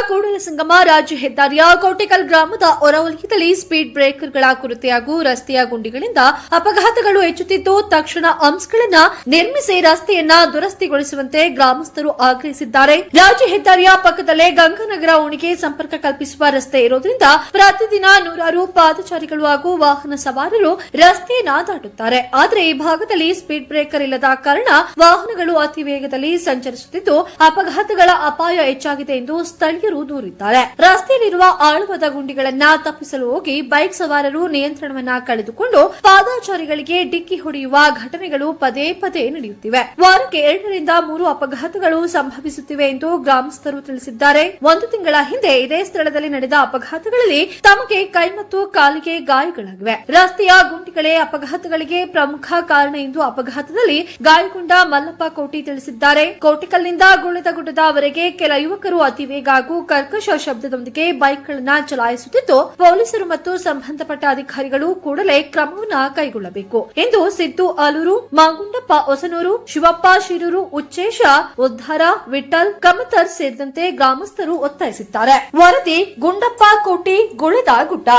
ಕೂಡಲಸಂಗಮ ರಾಜ್ಯ ಹೆದ್ದಾರಿಯ ಕೋಟೆಕಲ್ ಗ್ರಾಮದ ಹೊರವಲಯದಲ್ಲಿ ಸ್ಪೀಡ್ ಬ್ರೇಕರ್ಗಳ ಕೊರತೆ ಹಾಗೂ ರಸ್ತೆಯ ಗುಂಡಿಗಳಿಂದ ಅಪಘಾತಗಳು ಹೆಚ್ಚುತ್ತಿದ್ದು, ತಕ್ಷಣ ಹಂಪ್ಸ್ಗಳನ್ನು ನಿರ್ಮಿಸಿ ರಸ್ತೆಯನ್ನ ದುರಸ್ತಿಗೊಳಿಸುವಂತೆ ಗ್ರಾಮಸ್ಥರು ಆಗ್ರಹಿಸಿದ್ದಾರೆ. ರಾಜ್ಯ ಹೆದ್ದಾರಿಯ ಪಕ್ಕದಲ್ಲೇ ಗಂಗಾನಗರ ಓಣಿಗೆ ಸಂಪರ್ಕ ಕಲ್ಪಿಸುವ ರಸ್ತೆ ಇರೋದ್ರಿಂದ ಪ್ರತಿದಿನ ನೂರಾರು ಪಾದಚಾರಿಗಳು ಹಾಗೂ ವಾಹನ ಸವಾರರು ರಸ್ತೆಯನ್ನ ದಾಟುತ್ತಾರೆ. ಆದರೆ ಈ ಭಾಗದಲ್ಲಿ ಸ್ಪೀಡ್ ಬ್ರೇಕರ್ ಇಲ್ಲದ ಕಾರಣ ವಾಹನಗಳು ಅತಿ ವೇಗದಲ್ಲಿ ಸಂಚರಿಸುತ್ತಿದ್ದು, ಅಪಘಾತಗಳ ಅಪಾಯ ಹೆಚ್ಚಾಗಿದೆ ಎಂದು ಸ್ಥಳೀಯರು ದೂರಿದ್ದಾರೆ. ರಸ್ತೆಯಲ್ಲಿರುವ ಆಳವಾದ ಗುಂಡಿಗಳನ್ನ ತಪ್ಪಿಸಲು ಹೋಗಿ ಬೈಕ್ ಸವಾರರು ನಿಯಂತ್ರಣವನ್ನ ಕಳೆದುಕೊಂಡು ಪಾದಚಾರಿಗಳಿಗೆ ಡಿಕ್ಕಿ ಹೊಡೆಯುವ ಘಟನೆಗಳು ಪದೇ ಪದೇ ನಡೆಯುತ್ತಿವೆ. ವಾರಕ್ಕೆ 2 ರಿಂದ 3 ಅಪಘಾತಗಳು ಸಂಭವಿಸುತ್ತಿವೆ ಎಂದು ಗ್ರಾಮಸ್ಥರು ತಿಳಿಸಿದ್ದಾರೆ. 1 ತಿಂಗಳ ಹಿಂದೆ ಇದೇ ಸ್ಥಳದಲ್ಲಿ ನಡೆದ ಅಪಘಾತಗಳಲ್ಲಿ ತಮಗೆ ಕೈ ಮತ್ತು ಕಾಲಿಗೆ ಗಾಯಗಳಾಗಿವೆ. ರಸ್ತೆಯ ಗುಂಡಿಗಳೇ ಅಪಘಾತಗಳಿಗೆ ಪ್ರಮುಖ ಕಾರಣ ಎಂದು ಅಪಘಾತದಲ್ಲಿ ಗಾಯಗೊಂಡ ಮಲ್ಲಪ್ಪ ಕೋಟಿ ತಿಳಿಸಿದ್ದಾರೆ. ಕೋಟಿಕಲ್ನಿಂದ ಗುಳದಗುಡ್ಡದವರೆಗೆ ಕೆಲ ಯುವಕರು ಅತಿವೇಗ ಹಾಗೂ ಕರ್ಕಶ ಶಬ್ದದೊಂದಿಗೆ ಬೈಕ್ಗಳನ್ನು ಚಲಾಯಿಸುತ್ತಿದ್ದು, ಪೊಲೀಸರು ಮತ್ತು ಸಂಬಂಧಪಟ್ಟ ಅಧಿಕಾರಿಗಳು ಕೂಡಲೇ ಕ್ರಮವನ್ನು ಕೈಗೊಳ್ಳಬೇಕು ಎಂದು ಸಿದ್ದು ಆಲೂರು, ಮಾಗುಂಡಪ್ಪ ಹೊಸನೂರು, ಶಿವಪ್ಪ ಶಿರೂರು, ಉಚ್ಚೇಶ ಉದ್ದಾರ, ವಿಠಲ್ ಕಮತರ್ ಸೇರಿದಂತೆ ಗ್ರಾಮಸ್ಥರು ಒತ್ತಾಯಿಸಿದ್ದಾರೆ. ವರದಿ ಗುಂಡಪ್ಪ ಕೋಟಿ, ಗುಳದಗುಡ್ಡ.